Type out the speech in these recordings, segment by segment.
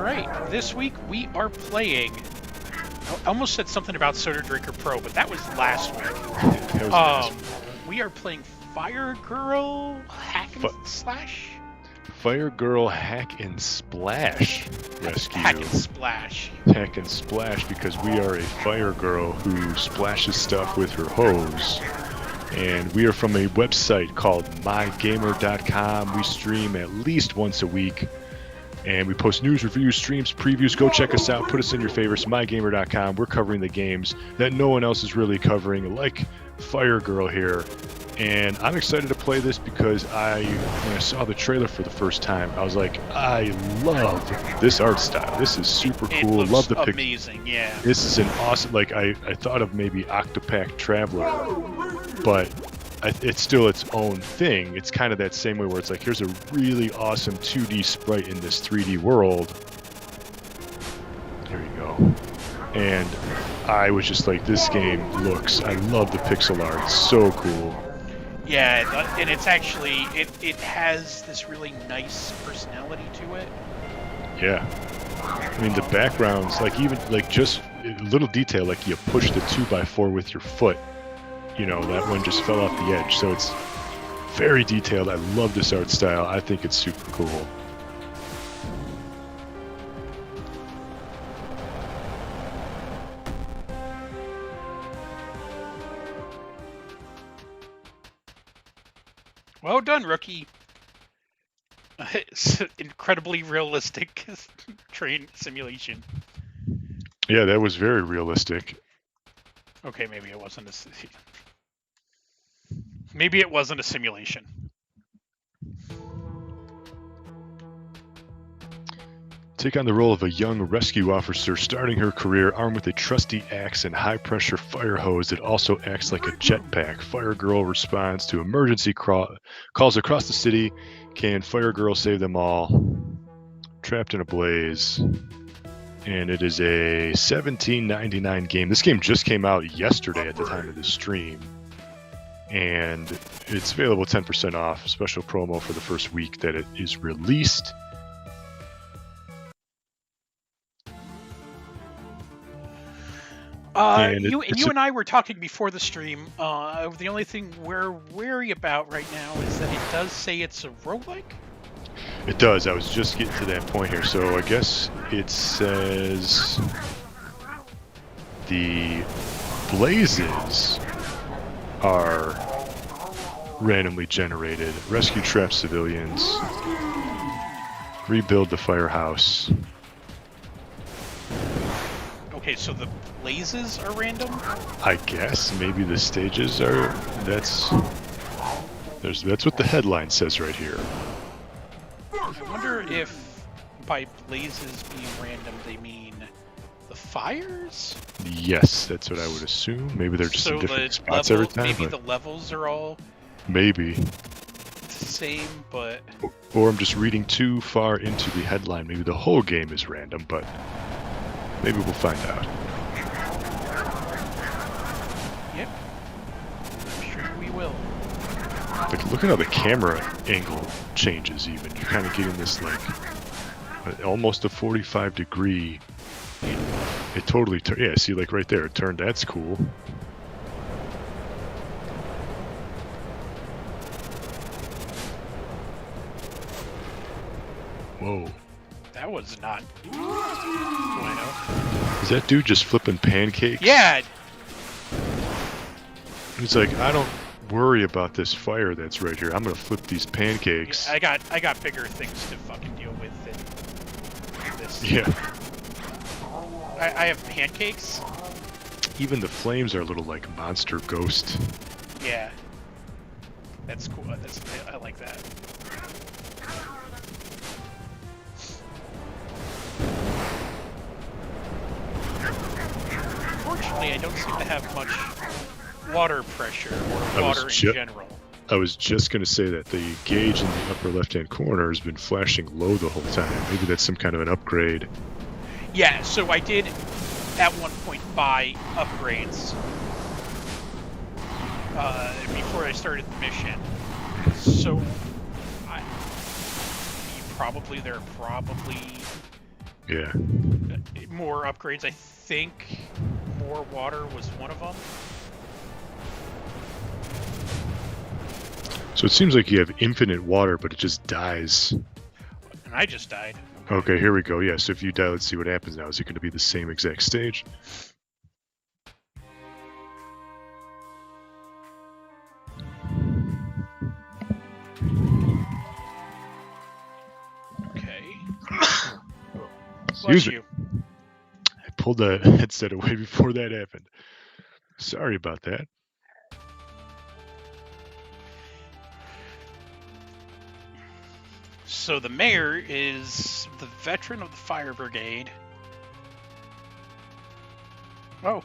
Alright, this week we are playing... I almost said something about Soda Drinker Pro, but that was last week. We are playing Firegirl Hack and Slash? Firegirl Hack and Splash Rescue. Hack and Splash. Hack and Splash, because we are a fire girl who splashes stuff with her hose. And we are from a website called MyGamer.com. We stream at least once a week. And we post news, reviews, streams, previews. Go check us out. Put us in your favorites. MyGamer.com. We're covering the games that no one else is really covering, like Firegirl here. And I'm excited to play this because when I saw the trailer for the first time, I was like, I love this art style. This is super cool. It looks love the picture. amazing, yeah. This is an awesome, I thought of maybe Octopath Traveler, but it's still its own thing. It's kind of that same way where it's like, here's a really awesome 2D sprite in this 3D world. There you go. And I was just like, this game I love the pixel art. It's so cool. Yeah, and it's actually, it has this really nice personality to it. Yeah. I mean, the backgrounds, just a little detail, like you push the 2x4 with your foot. You know, that one just fell off the edge. So it's very detailed. I love this art style. I think it's super cool. Well done, rookie. It's incredibly realistic train simulation. Yeah, that was very realistic. Okay, maybe it wasn't Maybe it wasn't a simulation. Take on the role of a young rescue officer starting her career armed with a trusty axe and high-pressure fire hose that also acts like a jetpack. Firegirl responds to emergency calls across the city. Can Firegirl save them all? Trapped in a blaze. And it is a $17.99 game. This game just came out yesterday at the time of the stream. And it's available 10% off. Special promo for the first week that it is released. You and I were talking before the stream. The only thing we're wary about right now is that it does say it's a roguelike. It does. I was just getting to that point here. So I guess it says the blazes are randomly generated. Rescue trapped civilians. Rebuild the firehouse. Okay, so the blazes are random? I guess maybe the stages are. That's what the headline says right here. I wonder if by blazes being random they mean the fires? Yes, that's what I would assume. Maybe they're just in different spots every time. Maybe the levels are all maybe the same, but... Or I'm just reading too far into the headline. Maybe the whole game is random, but maybe we'll find out. Yep. I'm sure we will. But look at how the camera angle changes even. You're kind of getting this, almost a 45-degree... It totally... Yeah, see, right there, it turned... That's cool. Whoa. That was not... Is that dude just flipping pancakes? Yeah! He's like, I don't worry about this fire that's right here. I'm gonna flip these pancakes. Yeah, I got bigger things to fucking deal with than this. Yeah. I have pancakes. Even the flames are a little like monster ghost. Yeah. That's cool. I like that. Unfortunately, I don't seem to have much water pressure or water in general. I was just going to say that the gauge in the upper left-hand corner has been flashing low the whole time. Maybe that's some kind of an upgrade. Yeah, so I did at one point buy upgrades before I started the mission. So they're probably Yeah. More upgrades. I think more water was one of them. So it seems like you have infinite water, but it just dies. And I just died. Okay, here we go. Yeah, so if you die, let's see what happens now. Is it going to be the same exact stage? Okay. Excuse Bless me. you. I pulled the headset away before that happened. Sorry about that. So the mayor is the veteran of the fire brigade. Oh,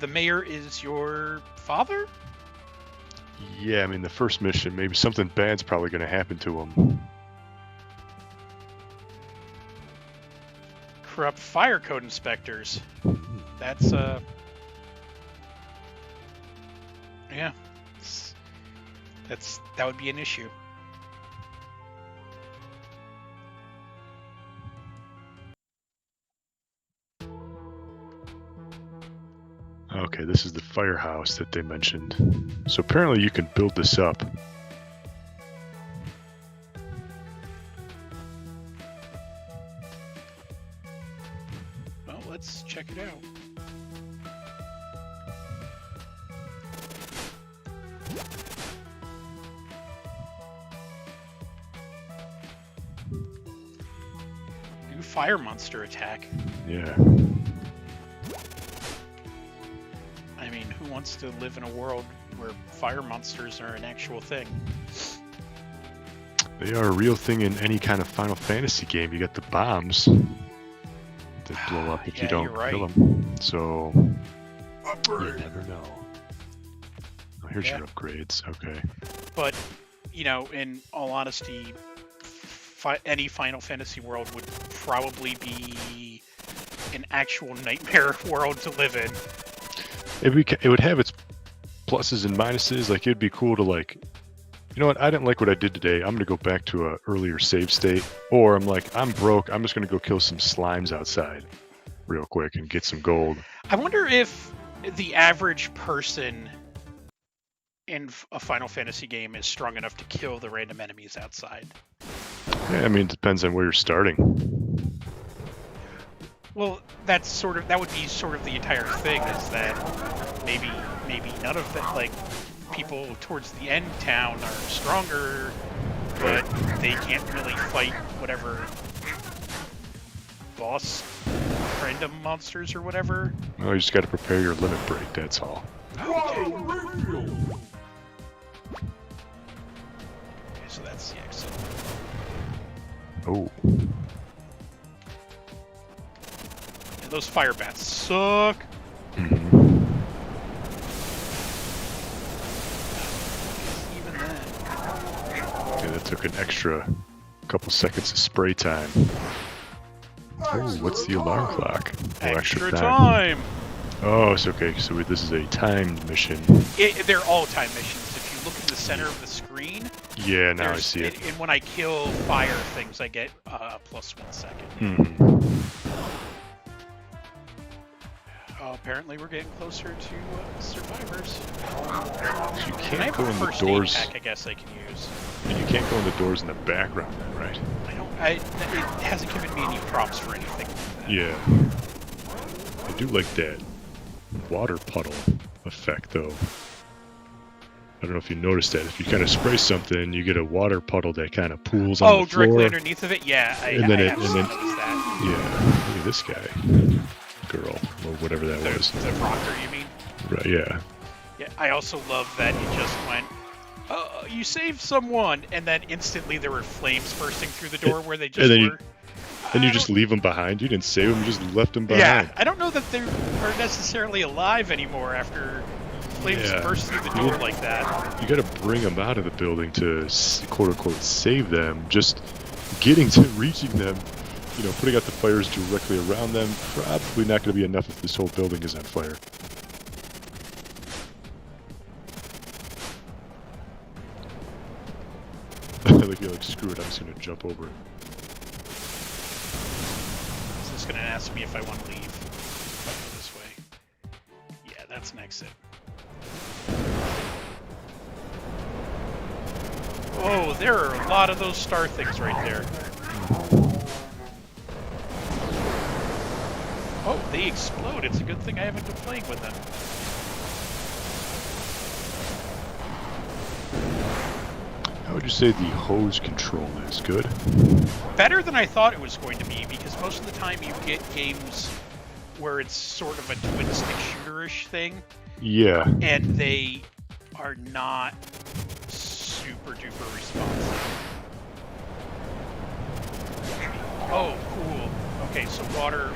the mayor is your father? Yeah, I mean, the first mission, maybe something bad's probably going to happen to him. Corrupt fire code inspectors. That's yeah. That would be an issue. Okay, this is the firehouse that they mentioned. So apparently you can build this up. Well, let's check it out. New fire monster attack. Yeah. I mean, who wants to live in a world where fire monsters are an actual thing? They are a real thing in any kind of Final Fantasy game. You got the bombs that blow up if Yeah, you don't you're right. kill them. So you never know. Oh, here's Yeah. your upgrades. Okay. But, you know, in all honesty, any Final Fantasy world would probably be an actual nightmare world to live in. It would have its pluses and minuses. Like, it'd be cool to, like, you know what, I didn't like what I did today. I'm going to go back to a earlier save state. Or I'm like, I'm broke. I'm just going to go kill some slimes outside real quick and get some gold. I wonder if the average person in a Final Fantasy game is strong enough to kill the random enemies outside. Yeah, I mean, it depends on where you're starting. Well, that would be sort of the entire thing, is that maybe none of the, like, people towards the end town are stronger, but they can't really fight whatever boss random monsters or whatever. Well, you just got to prepare your limit break, that's all. Okay, so that's the exit. Oh. And those fire bats suck. Mm-hmm. Even then. Yeah, that took an extra couple seconds of spray time. Oh, what's the alarm clock? Oh, Extra time. Oh, it's okay. So this is a timed mission. They're all time missions. If you look in the center of the screen, Yeah, now I see it. And when I kill fire things, I get plus 1 second. Mm-hmm. Oh, apparently we're getting closer to survivors. So you And I can't have go a in the first aid doors. pack, I guess I can use. And you can't go in the doors in the background, then, right? It hasn't given me any props for anything like that. Yeah. I do like that water puddle effect, though. I don't know if you noticed that. If you kind of spray something, you get a water puddle that kind of pools on the floor. Directly underneath of it? Yeah, I have noticed that. Yeah, look at this guy. Girl, or whatever that was. The rocker, you mean? Right, yeah. Yeah, I also love that it just went, you saved someone, and then instantly there were flames bursting through the door where they just were. And you just leave them behind? You didn't save them, you just left them behind. Yeah, I don't know that they are necessarily alive anymore after flames burst through the door like that. You gotta bring them out of the building to quote-unquote save them. Just getting to reaching them, you know, putting out the fires directly around them, probably not gonna be enough if this whole building is on fire. Like, you're like, screw it, I'm just gonna jump over it. Is this going to ask me if I want to leave. If I go this way. Yeah, that's an exit. Oh, there are a lot of those star things right there. Oh, they explode. It's a good thing I haven't been playing with them. How would you say the hose control is? Good? Better than I thought it was going to be, because most of the time you get games where it's sort of a twin-stick shooter-ish thing. Yeah. And they are not super-duper responsive. Oh, cool. Okay, so water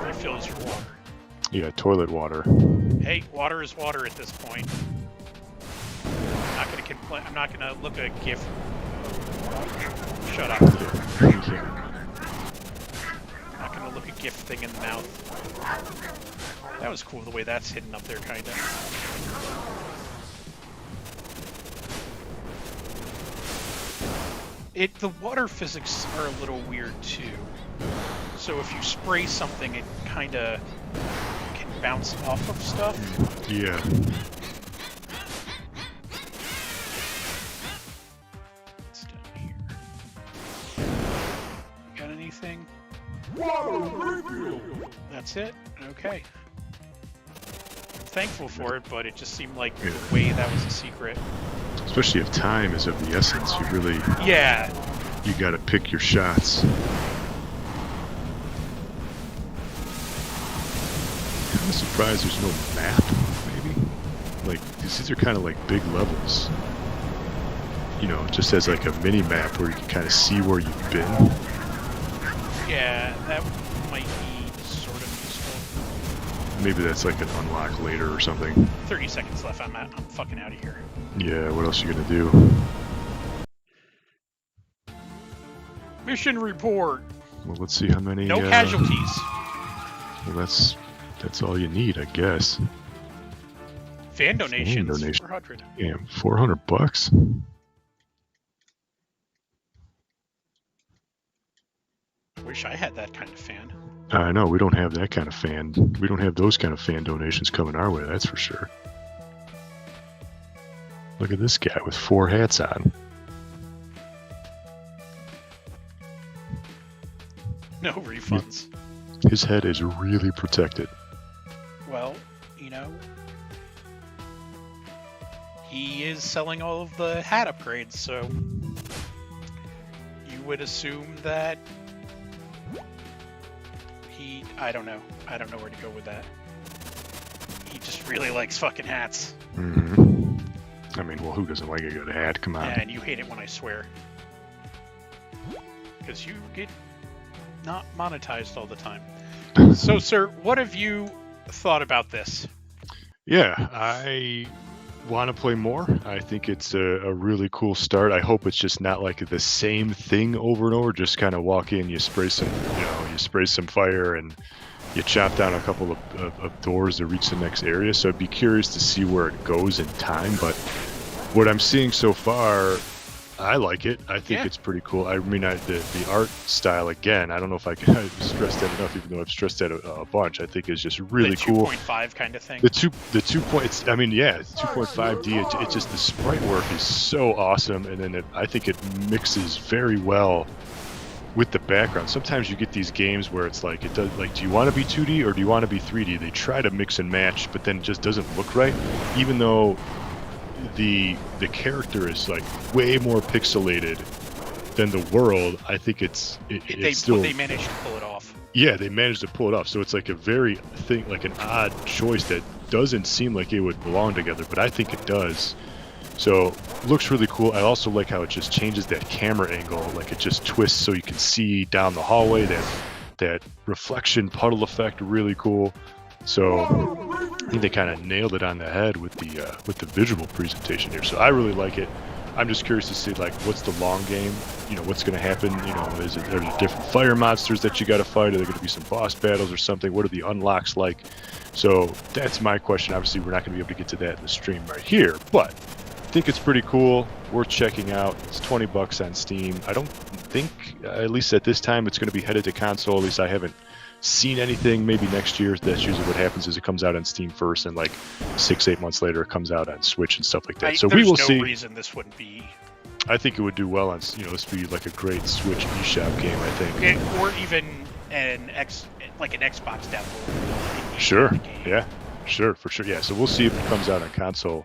refills your water. Yeah, toilet water. Hey, water is water at this point. I'm not gonna complain. I'm not gonna look at a GIF. Shut up. Yeah. I'm not gonna look a GIF thing in the mouth. That was cool the way that's hidden up there, kinda. The water physics are a little weird too. So if you spray something, it kinda can bounce off of stuff. Yeah. What's down here? Got anything? That's it? Okay. I'm thankful for it, but it just seemed like the way that was a secret. Especially if time is of the essence, you really... Yeah. You gotta pick your shots. I'm surprised there's no map, maybe? Like, these are kind of like big levels. You know, just as like a mini map where you can kind of see where you've been. Yeah, that might be sort of useful. Maybe that's like an unlock later or something. 30 seconds left. I'm fucking out of here. Yeah, what else are you gonna do? Mission report. Well, let's see how many... No casualties. Well, that's all you need, I guess. Fan donations. Donation. 400. Yeah, $400. Wish I had that kind of fan. I know, we don't have that kind of fan. We don't have those kind of fan donations coming our way, that's for sure. Look at this guy with 4 hats on. No refunds. His head is really protected. Well, you know, he is selling all of the hat upgrades, so you would assume that I don't know. I don't know where to go with that. He just really likes fucking hats. Mm-hmm. I mean, well, who doesn't like a good hat? Come on. Yeah, and you hate it when I swear. Because you get not monetized all the time. So, sir, what have you thought about this? Yeah, I want to play more. I think it's a really cool start. I hope it's just not like the same thing over and over. Just kind of walk in, you spray some fire, and you chop down a couple of doors to reach the next area. So I'd be curious to see where it goes in time. But what I'm seeing so far, I like it. I think it's pretty cool. I mean, the art style, again, I don't know if I can stress that enough, even though I've stressed that a bunch. I think is just really cool. The 2.5 kind of thing. The 2 points. I mean, yeah, it's 2.5D. It just, the sprite work is so awesome, and then I think it mixes very well with the background. Sometimes you get these games where it's like, it does, like, do you want to be 2D or do you want to be 3D? They try to mix and match, but then it just doesn't look right, even though the character is like way more pixelated than the world. I think it's still, they managed to pull it off. Yeah, they managed to pull it off. So it's like like an odd choice that doesn't seem like it would belong together, but I think it does. So looks really cool. I also like how it just changes that camera angle, like it just twists so you can see down the hallway. That reflection puddle effect, really cool. So I think they kind of nailed it on the head with the visual presentation here. So I really like it. I'm just curious to see, like, what's the long game? You know, what's going to happen? You know, are there different fire monsters that you got to fight? Are there going to be some boss battles or something? What are the unlocks like? So that's my question. Obviously, we're not going to be able to get to that in the stream right here, but think it's pretty cool, worth checking out. It's $20 on Steam. I don't think, at least at this time, it's going to be headed to console. At least I haven't seen anything. Maybe next year. That's usually what happens, is it comes out on Steam first, and like 6-8 months later it comes out on Switch and stuff like that. So we will see. There's no reason this wouldn't be. I think it would do well on, this would be like a great Switch eShop game, I think. Or even an Xbox download. Sure. Yeah. Sure. For sure. Yeah. So we'll see if it comes out on console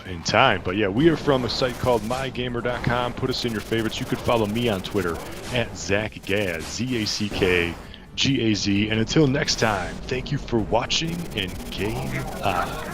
in time. But yeah, we are from a site called MyGamer.com. Put us in your favorites. You could follow me on Twitter at ZackGaz, ZackGaz. And until next time, thank you for watching and game on.